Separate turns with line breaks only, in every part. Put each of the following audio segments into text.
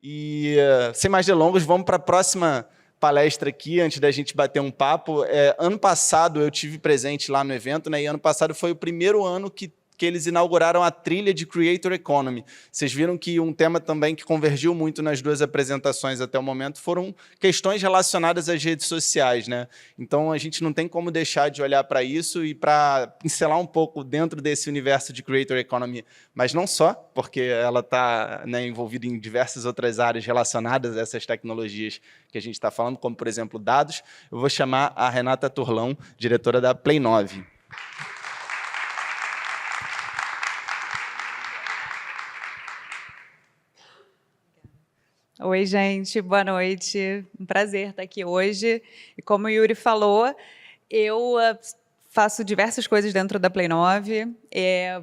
E, sem mais delongas, vamos para a próxima palestra aqui, antes da gente bater um papo. Ano passado eu tive presente lá no evento, né, e ano passado foi o primeiro ano que eles inauguraram a trilha de Creator Economy. Vocês viram que um tema também que convergiu muito nas duas apresentações até o momento foram questões relacionadas às redes sociais, né? Então, a gente não tem como deixar de olhar para isso e para pincelar um pouco dentro desse universo de Creator Economy, mas não só, porque ela está, né, envolvida em diversas outras áreas relacionadas a essas tecnologias que a gente está falando, como, por exemplo, dados. Eu vou chamar a Renata Turlão, diretora da Play9.
Oi, gente, boa noite. Um prazer estar aqui hoje. E como o Yuri falou, eu faço diversas coisas dentro da Play9.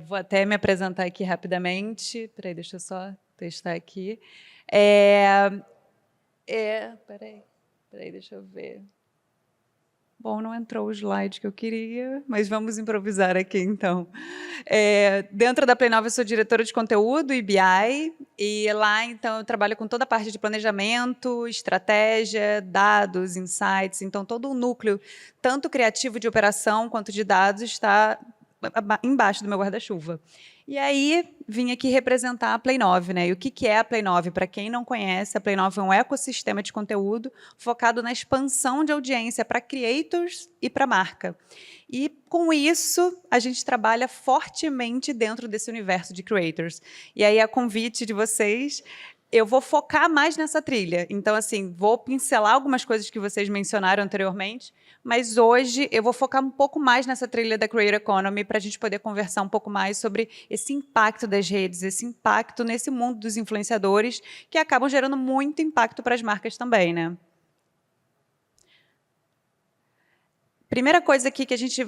Vou até me apresentar aqui rapidamente. Peraí, deixa eu só testar aqui. Peraí, deixa eu ver. Bom, não entrou o slide que eu queria, mas vamos improvisar aqui, então. Dentro da Play9, eu sou diretora de conteúdo e BI, e lá, então, eu trabalho com toda a parte de planejamento, estratégia, dados, insights. Então, todo o núcleo, tanto criativo de operação quanto de dados, está embaixo do meu guarda-chuva. E aí, vim aqui representar a Play9, né? E o que é a Play9? Para quem não conhece, a Play9 é um ecossistema de conteúdo focado na expansão de audiência para creators e para marca. E, com isso, a gente trabalha fortemente dentro desse universo de creators. E aí, a convite de vocês, eu vou focar mais nessa trilha. Então, assim, vou pincelar algumas coisas que vocês mencionaram anteriormente, mas hoje eu vou focar um pouco mais nessa trilha da Creator Economy para a gente poder conversar um pouco mais sobre esse impacto das redes, esse impacto nesse mundo dos influenciadores, que acabam gerando muito impacto para as marcas também, né? Primeira coisa aqui que a gente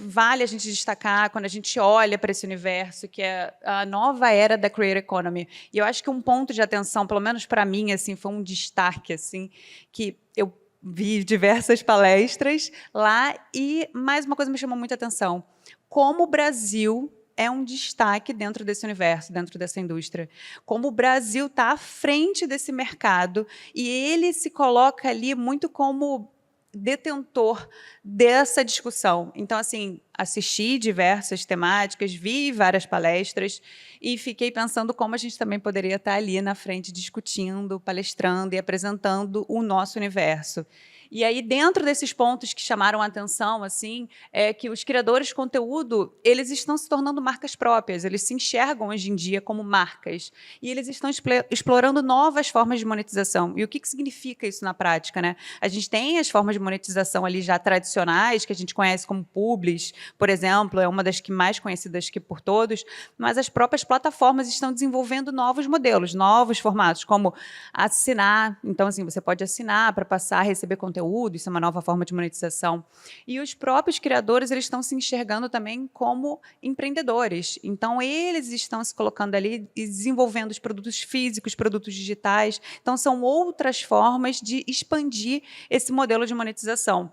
destacar quando a gente olha para esse universo, que é a nova era da Creator Economy. E eu acho que um ponto de atenção, pelo menos para mim, assim, foi um destaque, assim, que eu vi diversas palestras lá e mais uma coisa me chamou muita atenção. Como o Brasil é um destaque dentro desse universo, dentro dessa indústria. Como o Brasil está à frente desse mercado e ele se coloca ali muito como detentor dessa discussão. Então, assim, assisti diversas temáticas, vi várias palestras e fiquei pensando como a gente também poderia estar ali na frente discutindo, palestrando e apresentando o nosso universo. E aí, dentro desses pontos que chamaram a atenção, assim, é que os criadores de conteúdo, eles estão se tornando marcas próprias, eles se enxergam hoje em dia como marcas, e eles estão explorando novas formas de monetização. E o que significa isso na prática, né? A gente tem as formas de monetização ali já tradicionais, que a gente conhece como Publis, por exemplo, é uma das que mais conhecidas aqui por todos, mas as próprias plataformas estão desenvolvendo novos modelos, novos formatos, como assinar. Então, assim, você pode assinar para passar a receber conteúdo, isso é uma nova forma de monetização. E os próprios criadores, eles estão se enxergando também como empreendedores. Então, eles estão se colocando ali e desenvolvendo os produtos físicos, produtos digitais. Então, são outras formas de expandir esse modelo de monetização.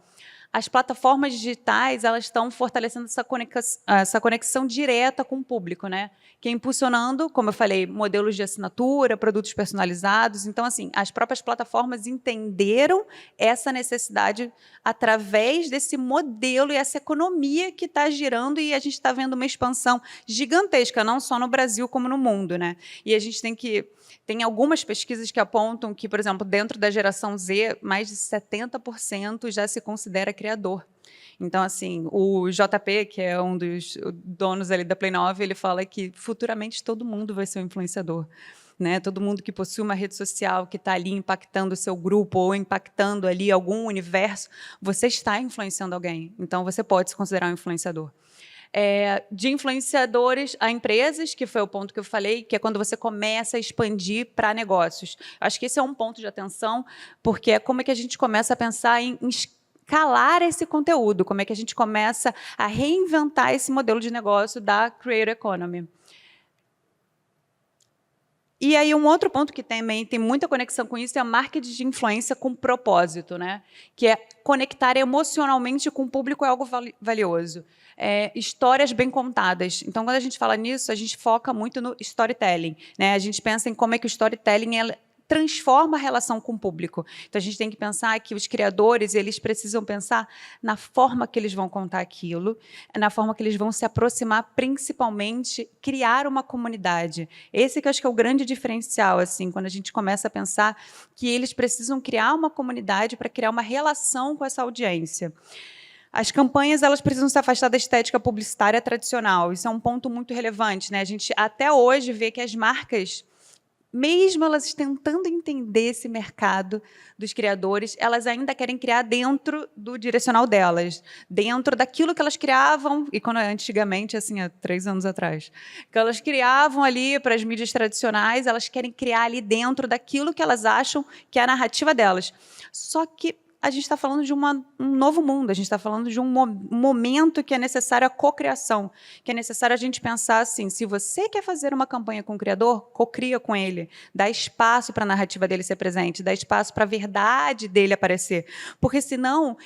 As plataformas digitais, elas estão fortalecendo essa conexão direta com o público, né? Que é impulsionando, como eu falei, modelos de assinatura, produtos personalizados. Então, assim, as próprias plataformas entenderam essa necessidade através desse modelo e essa economia que está girando, e a gente está vendo uma expansão gigantesca, não só no Brasil como no mundo, né? E a gente tem algumas pesquisas que apontam que, por exemplo, dentro da geração Z, mais de 70% já se considera criador. Então, assim, o JP, que é um dos donos ali da Play9, ele fala que futuramente todo mundo vai ser um influenciador. Né? Todo mundo que possui uma rede social, que está ali impactando o seu grupo ou impactando ali algum universo, você está influenciando alguém. Então, você pode se considerar um influenciador. De influenciadores a empresas, que foi o ponto que eu falei, que é quando você começa a expandir para negócios. Acho que esse é um ponto de atenção, porque é como é que a gente começa a pensar em escalar esse conteúdo, como é que a gente começa a reinventar esse modelo de negócio da Creator Economy. E aí, um outro ponto que também tem muita conexão com isso é a marketing de influência com propósito, né? Que é conectar emocionalmente com o público é algo valioso. Histórias bem contadas. Então, quando a gente fala nisso, a gente foca muito no storytelling, né? A gente pensa em como é que o storytelling transforma a relação com o público. Então, a gente tem que pensar que os criadores, eles precisam pensar na forma que eles vão contar aquilo, na forma que eles vão se aproximar, principalmente criar uma comunidade. Esse que eu acho que é o grande diferencial, assim, quando a gente começa a pensar que eles precisam criar uma comunidade para criar uma relação com essa audiência. As campanhas, elas precisam se afastar da estética publicitária tradicional. Isso é um ponto muito relevante, né? A gente até hoje vê que as marcas, mesmo elas tentando entender esse mercado dos criadores, elas ainda querem criar dentro do direcional delas, dentro daquilo que elas criavam, e quando antigamente, assim, há 3 anos atrás, que elas criavam ali para as mídias tradicionais, elas querem criar ali dentro daquilo que elas acham que é a narrativa delas. Só que a gente está falando de um novo mundo, a gente está falando de um momento que é necessário a cocriação, que é necessário a gente pensar assim, se você quer fazer uma campanha com o criador, cocria com ele, dá espaço para a narrativa dele ser presente, dá espaço para a verdade dele aparecer, porque senão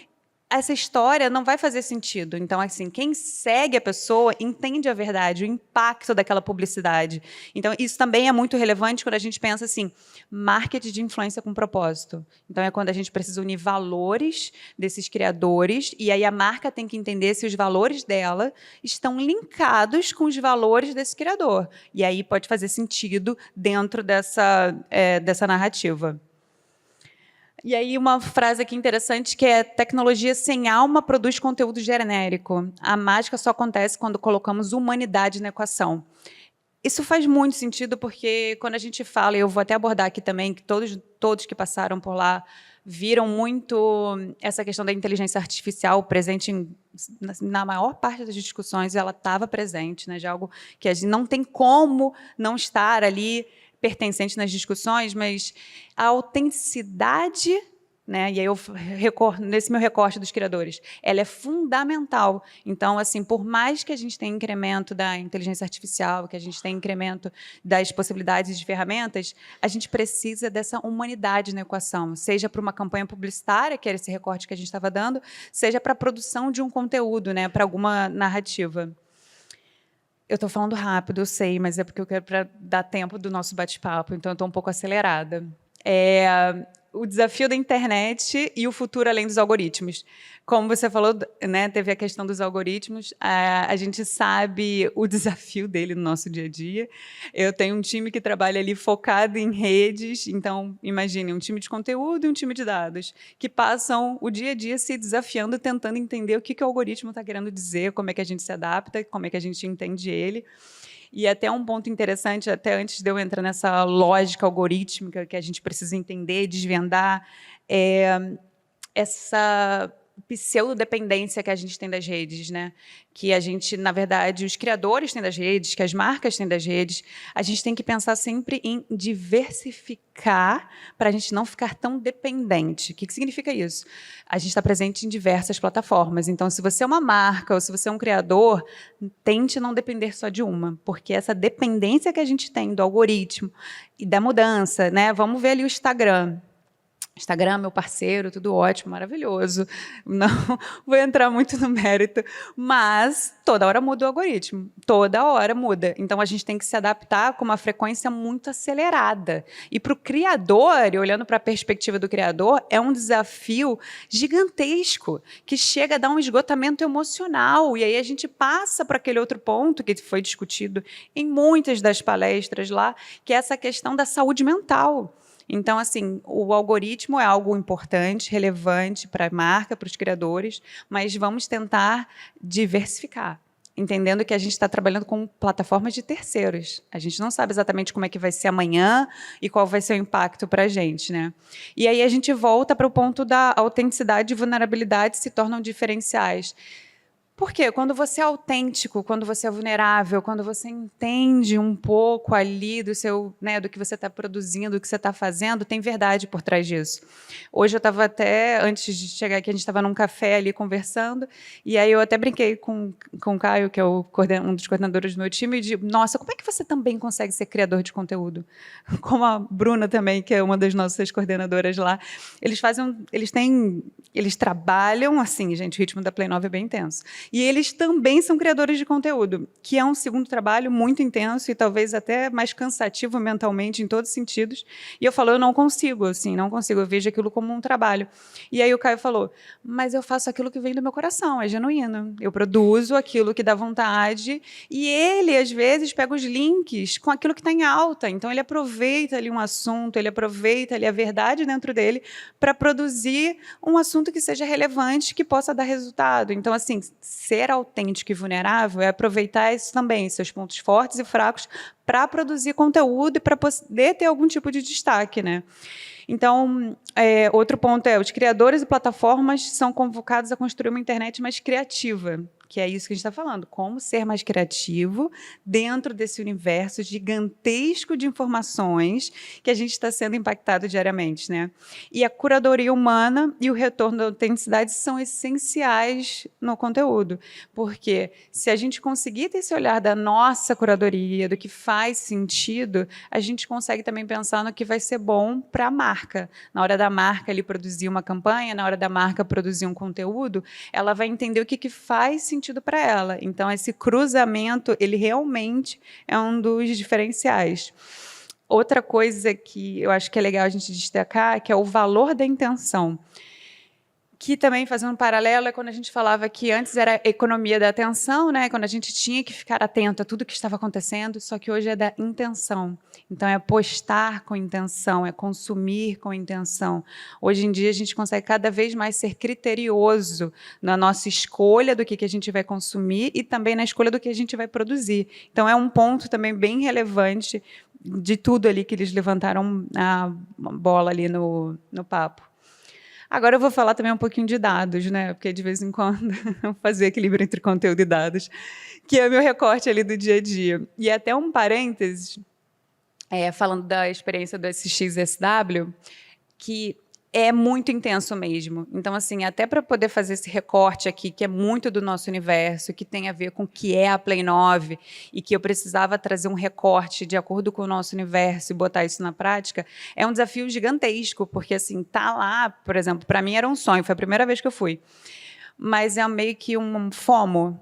essa história não vai fazer sentido. Então, assim, quem segue a pessoa entende a verdade, o impacto daquela publicidade. Então, isso também é muito relevante quando a gente pensa assim, marketing de influência com propósito. Então, é quando a gente precisa unir valores desses criadores, e aí a marca tem que entender se os valores dela estão linkados com os valores desse criador. E aí pode fazer sentido dentro dessa narrativa. E aí uma frase aqui interessante que é: tecnologia sem alma produz conteúdo genérico. A mágica só acontece quando colocamos humanidade na equação. Isso faz muito sentido porque quando a gente fala, e eu vou até abordar aqui também, que todos que passaram por lá viram muito essa questão da inteligência artificial presente na maior parte das discussões, ela estava presente, né, de algo que a gente não tem como não estar ali pertencente nas discussões, mas a autenticidade, né, e aí eu nesse meu recorte dos criadores, ela é fundamental. Então, assim, por mais que a gente tenha incremento da inteligência artificial, que a gente tenha incremento das possibilidades de ferramentas, a gente precisa dessa humanidade na equação, seja para uma campanha publicitária, que era esse recorte que a gente estava dando, seja para a produção de um conteúdo, né, para alguma narrativa. Eu estou falando rápido, eu sei, mas é porque eu quero para dar tempo do nosso bate-papo, então eu estou um pouco acelerada. O desafio da internet e o futuro além dos algoritmos. Como você falou, né, teve a questão dos algoritmos, a gente sabe o desafio dele no nosso dia a dia. Eu tenho um time que trabalha ali focado em redes, então, imagine, um time de conteúdo e um time de dados, que passam o dia a dia se desafiando, tentando entender o que o algoritmo está querendo dizer, como é que a gente se adapta, como é que a gente entende ele. E até um ponto interessante, até antes de eu entrar nessa lógica algorítmica que a gente precisa entender, desvendar, essa pseudodependência que a gente tem das redes, né? Que a gente, na verdade, os criadores têm das redes, que as marcas têm das redes. A gente tem que pensar sempre em diversificar para a gente não ficar tão dependente. O que significa isso? A gente está presente em diversas plataformas. Então, se você é uma marca ou se você é um criador, tente não depender só de uma, porque essa dependência que a gente tem do algoritmo e da mudança, né? Vamos ver ali o Instagram. Instagram, meu parceiro, tudo ótimo, maravilhoso. Não vou entrar muito no mérito, mas toda hora muda o algoritmo, toda hora muda. Então, a gente tem que se adaptar com uma frequência muito acelerada. E para o criador, e olhando para a perspectiva do criador, é um desafio gigantesco, que chega a dar um esgotamento emocional. E aí a gente passa para aquele outro ponto que foi discutido em muitas das palestras lá, que é essa questão da saúde mental. Então, assim, o algoritmo é algo importante, relevante para a marca, para os criadores, mas vamos tentar diversificar, entendendo que a gente está trabalhando com plataformas de terceiros. A gente não sabe exatamente como é que vai ser amanhã e qual vai ser o impacto para a gente, né? E aí a gente volta para o ponto da autenticidade e vulnerabilidade se tornam diferenciais. Por quê? Quando você é autêntico, quando você é vulnerável, quando você entende um pouco ali do seu, né, do que você está produzindo, do que você está fazendo, tem verdade por trás disso. Hoje eu estava até, antes de chegar aqui, a gente estava num café ali conversando, e aí eu até brinquei com o Caio, que é um dos coordenadores do meu time, e digo, nossa, como é que você também consegue ser criador de conteúdo? Como a Bruna também, que é uma das nossas coordenadoras lá. Eles trabalham, assim, gente, o ritmo da Play 9 é bem intenso. E eles também são criadores de conteúdo, que é um segundo trabalho muito intenso e talvez até mais cansativo mentalmente em todos os sentidos. E eu falo, eu não consigo, assim, não consigo, eu vejo aquilo como um trabalho. E aí o Caio falou, mas eu faço aquilo que vem do meu coração, é genuíno. Eu produzo aquilo que dá vontade e ele, às vezes, pega os links com aquilo que está em alta. Então, ele aproveita ali um assunto, ele aproveita ali a verdade dentro dele para produzir um assunto que seja relevante, que possa dar resultado. Então, assim, ser autêntico e vulnerável é aproveitar isso também, seus pontos fortes e fracos, para produzir conteúdo e para poder ter algum tipo de destaque, né? Então, outro ponto é, os criadores e plataformas são convocados a construir uma internet mais criativa, que é isso que a gente está falando, como ser mais criativo dentro desse universo gigantesco de informações que a gente está sendo impactado diariamente, né? E a curadoria humana e o retorno da autenticidade são essenciais no conteúdo, porque se a gente conseguir ter esse olhar da nossa curadoria, do que faz sentido, a gente consegue também pensar no que vai ser bom para a marca. Na hora da marca ali produzir uma campanha, na hora da marca produzir um conteúdo, ela vai entender o que faz sentido para ela. Então, esse cruzamento, ele realmente é um dos diferenciais. Outra coisa que eu acho que é legal a gente destacar, que é o valor da intenção. Que também, fazendo um paralelo, é quando a gente falava que antes era economia da atenção, né? Quando a gente tinha que ficar atento a tudo que estava acontecendo, só que hoje é da intenção. Então, é postar com intenção, é consumir com intenção. Hoje em dia, a gente consegue cada vez mais ser criterioso na nossa escolha do que a gente vai consumir e também na escolha do que a gente vai produzir. Então, é um ponto também bem relevante de tudo ali que eles levantaram a bola ali no papo. Agora eu vou falar também um pouquinho de dados, né? Porque de vez em quando eu fazer equilíbrio entre conteúdo e dados, que é o meu recorte ali do dia a dia. E até um parênteses, falando da experiência do SXSW, que é muito intenso mesmo. Então, assim, até para poder fazer esse recorte aqui, que é muito do nosso universo, que tem a ver com o que é a Play 9, e que eu precisava trazer um recorte de acordo com o nosso universo e botar isso na prática, é um desafio gigantesco, porque, assim, tá lá, por exemplo, para mim era um sonho, foi a primeira vez que eu fui, mas é meio que um FOMO.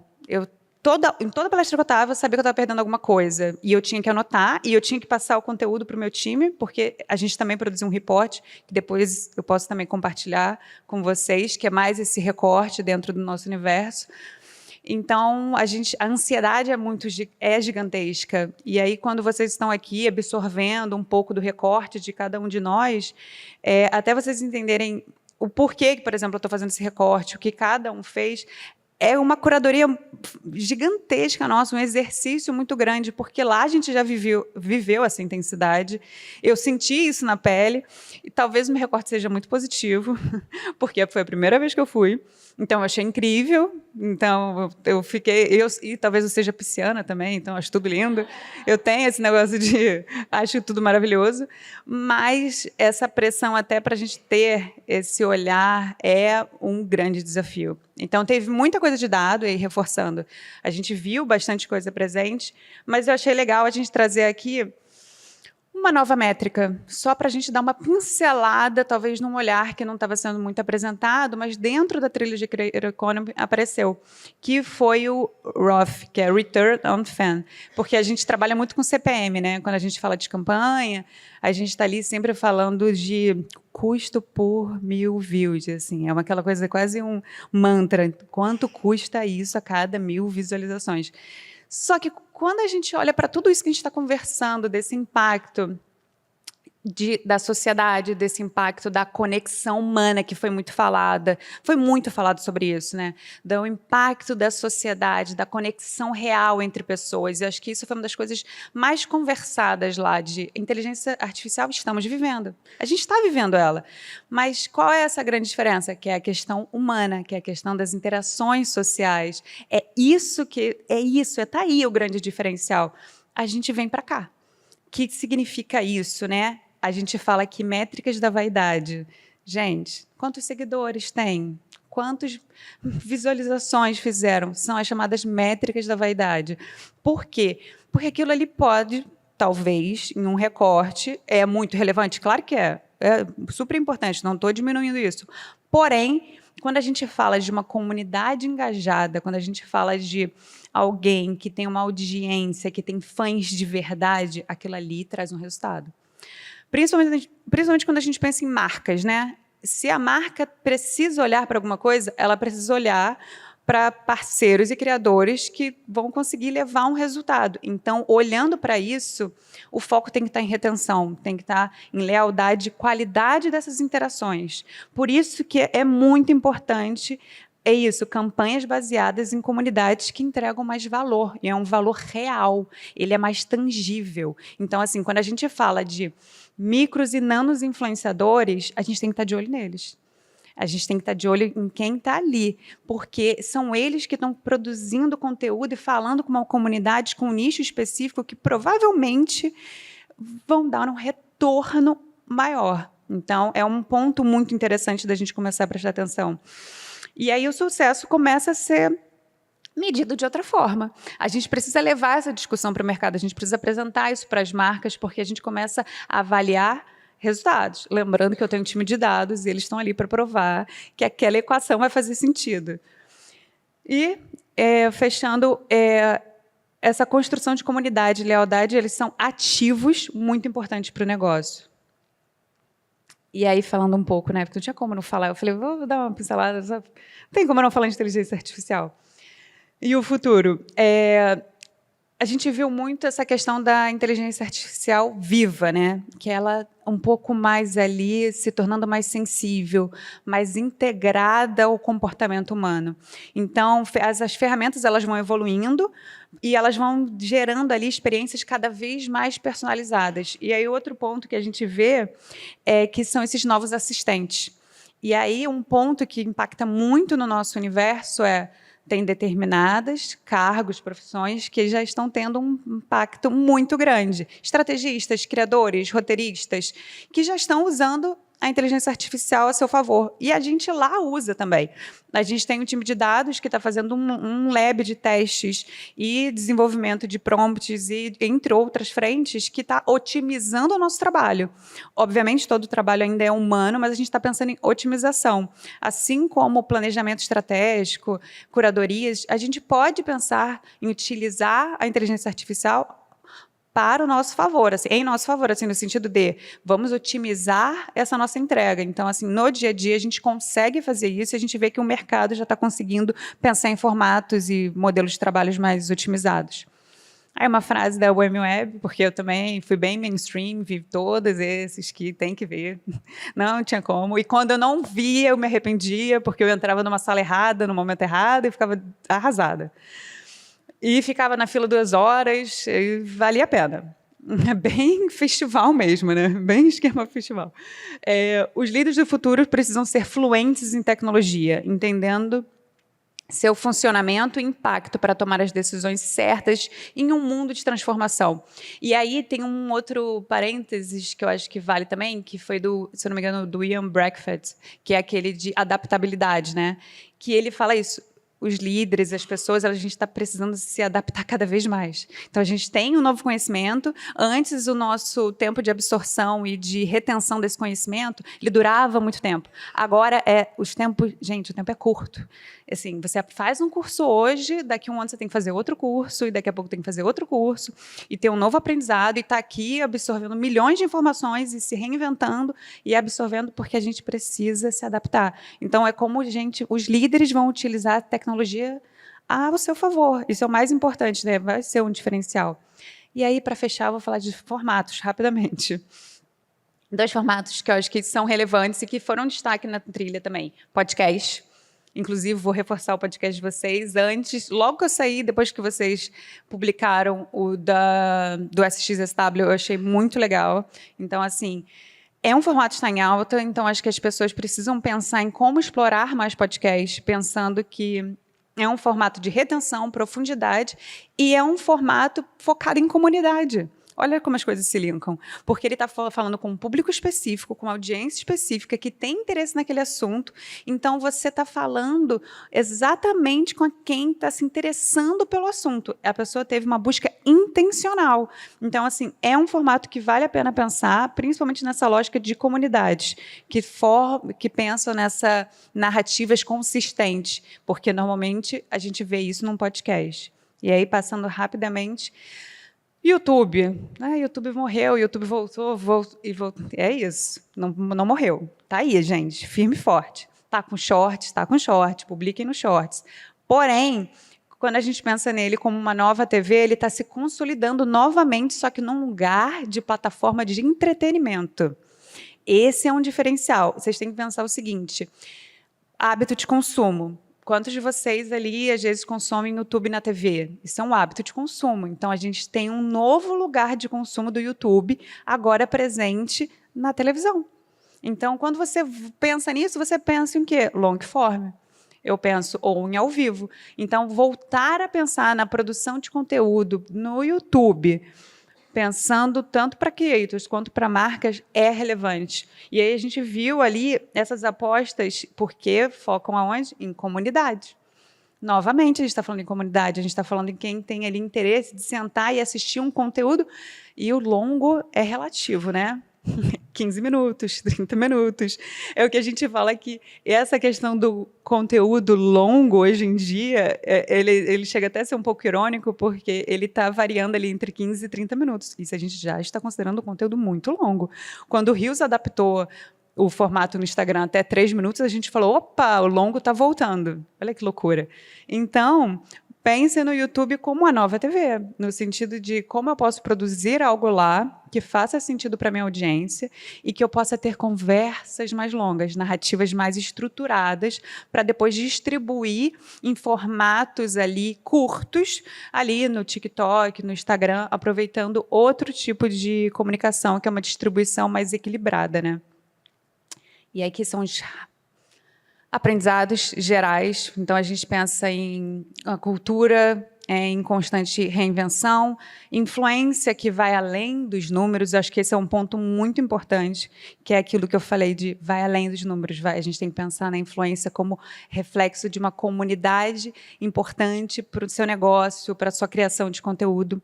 Em toda palestra que eu estava, eu sabia que eu estava perdendo alguma coisa. E eu tinha que anotar, e eu tinha que passar o conteúdo para o meu time, porque a gente também produziu um report, que depois eu posso também compartilhar com vocês, que é mais esse recorte dentro do nosso universo. Então, a ansiedade é gigantesca. E aí, quando vocês estão aqui absorvendo um pouco do recorte de cada um de nós, até vocês entenderem o porquê que, por exemplo, eu estou fazendo esse recorte, o que cada um fez, é uma curadoria gigantesca nossa, um exercício muito grande, porque lá a gente já viveu essa intensidade, eu senti isso na pele, e talvez o meu recorte seja muito positivo, porque foi a primeira vez que eu fui, então eu achei incrível, então eu fiquei, e talvez eu seja pisciana também, então acho tudo lindo, eu tenho esse negócio de, acho tudo maravilhoso, mas essa pressão até para a gente ter esse olhar é um grande desafio. Então, teve muita coisa de dado, e reforçando, a gente viu bastante coisa presente, mas eu achei legal a gente trazer aqui uma nova métrica, só para a gente dar uma pincelada, talvez num olhar que não estava sendo muito apresentado, mas dentro da trilha de Creator Economy apareceu, que foi o ROF, que é Return on Fan, porque a gente trabalha muito com CPM, né? Quando a gente fala de campanha, a gente está ali sempre falando de custo por 1000 views, assim, é aquela coisa, quase um mantra, quanto custa isso a cada 1000 visualizações. Só que quando a gente olha para tudo isso que a gente está conversando, desse impacto da sociedade, desse impacto da conexão humana, que foi muito falado sobre isso, né? Do impacto da sociedade, da conexão real entre pessoas. E acho que isso foi uma das coisas mais conversadas lá, de inteligência artificial estamos vivendo. A gente está vivendo ela. Mas qual é essa grande diferença? Que é a questão humana, que é a questão das interações sociais. Tá aí o grande diferencial. A gente vem para cá. O que significa isso, né? A gente fala aqui métricas da vaidade. Gente, quantos seguidores tem? Quantas visualizações fizeram? São as chamadas métricas da vaidade. Por quê? Porque aquilo ali pode, talvez, em um recorte, é muito relevante. Claro que é super importante, não estou diminuindo isso. Porém, quando a gente fala de uma comunidade engajada, quando a gente fala de alguém que tem uma audiência, que tem fãs de verdade, aquilo ali traz um resultado. Principalmente quando a gente pensa em marcas, né? Se a marca precisa olhar para alguma coisa, ela precisa olhar para parceiros e criadores que vão conseguir levar um resultado. Então, olhando para isso, o foco tem que estar em retenção, tem que estar em lealdade e qualidade dessas interações. Por isso que é muito importante, campanhas baseadas em comunidades que entregam mais valor, e é um valor real, ele é mais tangível. Então, assim, quando a gente fala de micros e nanos influenciadores, a gente tem que estar de olho neles. A gente tem que estar de olho em quem está ali, porque são eles que estão produzindo conteúdo e falando com uma comunidade, com um nicho específico, que provavelmente vão dar um retorno maior. Então, é um ponto muito interessante da gente começar a prestar atenção. E aí o sucesso começa a ser medido de outra forma. A gente precisa levar essa discussão para o mercado, a gente precisa apresentar isso para as marcas, porque a gente começa a avaliar resultados. Lembrando que eu tenho um time de dados e eles estão ali para provar que aquela equação vai fazer sentido. E, fechando, essa construção de comunidade e lealdade, eles são ativos muito importantes para o negócio. E aí, falando um pouco, né, porque não tinha como não falar, eu falei, vou dar uma pincelada, não tem como não falar de inteligência artificial. E o futuro? A gente viu muito essa questão da inteligência artificial viva, né? Que ela um pouco mais ali, se tornando mais sensível, mais integrada ao comportamento humano. Então, as ferramentas elas vão evoluindo e elas vão gerando ali experiências cada vez mais personalizadas. E aí, outro ponto que a gente vê é que são esses novos assistentes. E aí, um ponto que impacta muito no nosso universo tem determinadas cargos, profissões que já estão tendo um impacto muito grande. Estrategistas, criadores, roteiristas, que já estão usando a inteligência artificial a seu favor. E a gente lá usa também. A gente tem um time de dados que está fazendo um lab de testes e desenvolvimento de prompts, e entre outras frentes, que está otimizando o nosso trabalho. Obviamente, todo o trabalho ainda é humano, mas a gente está pensando em otimização. Assim como o planejamento estratégico, curadorias, a gente pode pensar em utilizar a inteligência artificial para o nosso favor, assim, em nosso favor, assim, no sentido de vamos otimizar essa nossa entrega. Então, assim, no dia a dia, a gente consegue fazer isso e a gente vê que o mercado já está conseguindo pensar em formatos e modelos de trabalhos mais otimizados. Aí uma frase da WMWeb, porque eu também fui bem mainstream, vi todos esses que tem que ver, não tinha como. E quando eu não via, eu me arrependia, porque eu entrava numa sala errada, no momento errado, e ficava arrasada. E ficava na fila 2 horas, e valia a pena. É bem festival mesmo, né? Bem esquema festival. Os líderes do futuro precisam ser fluentes em tecnologia, entendendo seu funcionamento e impacto para tomar as decisões certas em um mundo de transformação. E aí tem um outro parênteses que eu acho que vale também, que foi, se eu não me engano, do Ian Brackford, que é aquele de adaptabilidade, né? Que ele fala isso. Os líderes, as pessoas, a gente está precisando se adaptar cada vez mais. Então, a gente tem um novo conhecimento. Antes, o nosso tempo de absorção e de retenção desse conhecimento, ele durava muito tempo. Agora, o tempo é curto. Assim, você faz um curso hoje, daqui a um ano você tem que fazer outro curso, e daqui a pouco tem que fazer outro curso, e ter um novo aprendizado, e está aqui absorvendo milhões de informações, e se reinventando, e absorvendo, porque a gente precisa se adaptar. Então, é como os líderes vão utilizar a tecnologia ao seu favor. Isso é o mais importante, né? Vai ser um diferencial. E aí, para fechar, eu vou falar de formatos, rapidamente. 2 formatos que eu acho que são relevantes e que foram destaque na trilha também. Podcast. Inclusive, vou reforçar o podcast de vocês logo que eu saí, depois que vocês publicaram o do SXSW, eu achei muito legal. Então, assim, é um formato que está em alta, então acho que as pessoas precisam pensar em como explorar mais podcasts, pensando que é um formato de retenção, profundidade, e é um formato focado em comunidade. Olha como as coisas se linkam. Porque ele está falando com um público específico, com uma audiência específica, que tem interesse naquele assunto. Então, você está falando exatamente com quem está se interessando pelo assunto. A pessoa teve uma busca intencional. Então, assim, é um formato que vale a pena pensar, principalmente nessa lógica de comunidades, que pensam nessa narrativas consistentes, porque, normalmente, a gente vê isso num podcast. E aí, passando rapidamente... YouTube. YouTube morreu, YouTube voltou. É isso. Não morreu. Está aí, gente, firme e forte. Está com shorts, publiquem no shorts. Porém, quando a gente pensa nele como uma nova TV, ele está se consolidando novamente, só que num lugar de plataforma de entretenimento. Esse é um diferencial. Vocês têm que pensar o seguinte: hábito de consumo. Quantos de vocês ali, às vezes, consomem YouTube na TV? Isso é um hábito de consumo. Então, a gente tem um novo lugar de consumo do YouTube, agora presente na televisão. Então, quando você pensa nisso, você pensa em quê? Long form. Eu penso ou em ao vivo. Então, voltar a pensar na produção de conteúdo no YouTube, pensando tanto para creators quanto para marcas, é relevante. E aí a gente viu ali essas apostas, porque focam aonde? Em comunidade. Novamente, a gente está falando em comunidade, a gente está falando em quem tem ali interesse de sentar e assistir um conteúdo, e o longo é relativo, né? 15 minutos, 30 minutos. É o que a gente fala aqui. Essa questão do conteúdo longo, hoje em dia, ele chega até a ser um pouco irônico, porque ele está variando ali entre 15 e 30 minutos. Isso a gente já está considerando um conteúdo muito longo. Quando o Reels adaptou o formato no Instagram até 3 minutos, a gente falou, opa, o longo está voltando. Olha que loucura. Então, pense no YouTube como a nova TV, no sentido de como eu posso produzir algo lá que faça sentido para a minha audiência e que eu possa ter conversas mais longas, narrativas mais estruturadas, para depois distribuir em formatos ali curtos, ali no TikTok, no Instagram, aproveitando outro tipo de comunicação, que é uma distribuição mais equilibrada, né? E aqui são os aprendizados gerais. Então, a gente pensa em a cultura em constante reinvenção, influência que vai além dos números. Acho que esse é um ponto muito importante, que é aquilo que eu falei de vai além dos números. A gente tem que pensar na influência como reflexo de uma comunidade importante para o seu negócio, para a sua criação de conteúdo.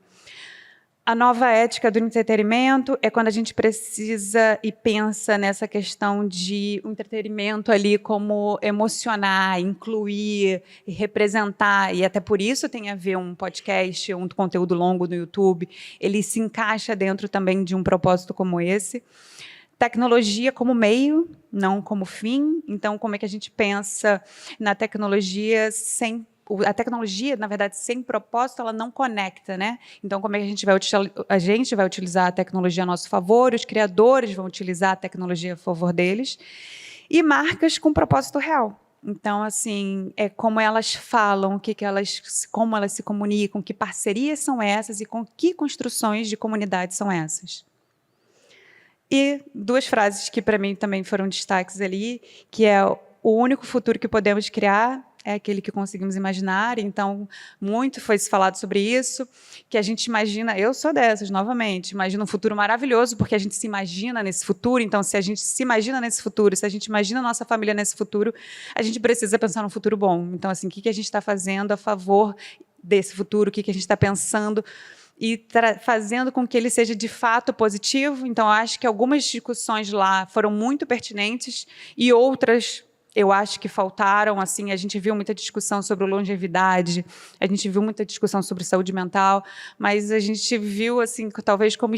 A nova ética do entretenimento é quando a gente precisa e pensa nessa questão de um entretenimento ali como emocionar, incluir, representar, e até por isso tem a ver um podcast, um conteúdo longo no YouTube, ele se encaixa dentro também de um propósito como esse. Tecnologia como meio, não como fim. Então, como é que a gente pensa na tecnologia sem... A tecnologia, na verdade, sem propósito, ela não conecta, né? Então, como é que a gente vai utilizar a tecnologia a nosso favor, os criadores vão utilizar a tecnologia a favor deles, e marcas com propósito real. Então, assim, é como elas falam, como elas se comunicam, que parcerias são essas e com que construções de comunidade são essas. E 2 frases que, para mim, também foram destaques ali, que é o único futuro que podemos criar é aquele que conseguimos imaginar. Então, muito foi se falado sobre isso, que a gente imagina, eu sou dessas, novamente, imagino um futuro maravilhoso, porque a gente se imagina nesse futuro. Então, se a gente se imagina nesse futuro, se a gente imagina a nossa família nesse futuro, a gente precisa pensar num futuro bom. Então, assim, o que a gente está fazendo a favor desse futuro, o que a gente está pensando e fazendo com que ele seja de fato positivo. Então, acho que algumas discussões lá foram muito pertinentes e outras eu acho que faltaram. Assim, a gente viu muita discussão sobre longevidade, a gente viu muita discussão sobre saúde mental, mas a gente viu, assim, talvez como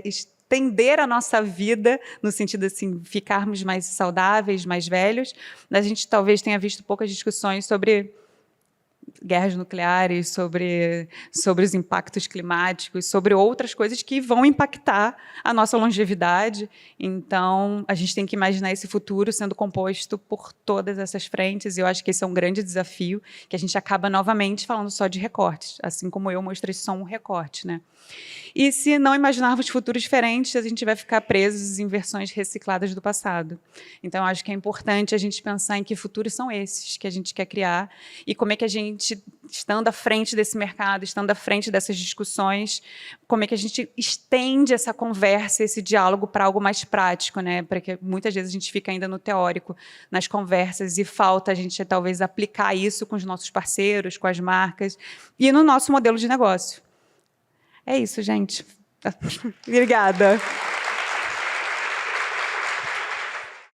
estender a nossa vida, no sentido assim, ficarmos mais saudáveis, mais velhos. A gente talvez tenha visto poucas discussões sobre guerras nucleares, sobre os impactos climáticos, sobre outras coisas que vão impactar a nossa longevidade. Então, a gente tem que imaginar esse futuro sendo composto por todas essas frentes, e eu acho que esse é um grande desafio, que a gente acaba novamente falando só de recortes, assim como eu mostrei só um recorte, né? E se não imaginarmos futuros diferentes, a gente vai ficar presos em versões recicladas do passado. Então, acho que é importante a gente pensar em que futuros são esses que a gente quer criar e como é que a gente gente, estando à frente desse mercado, estando à frente dessas discussões, como é que a gente estende essa conversa, esse diálogo para algo mais prático, né? Porque muitas vezes a gente fica ainda no teórico, nas conversas, e falta a gente talvez aplicar isso com os nossos parceiros, com as marcas e no nosso modelo de negócio. É isso, gente. Obrigada.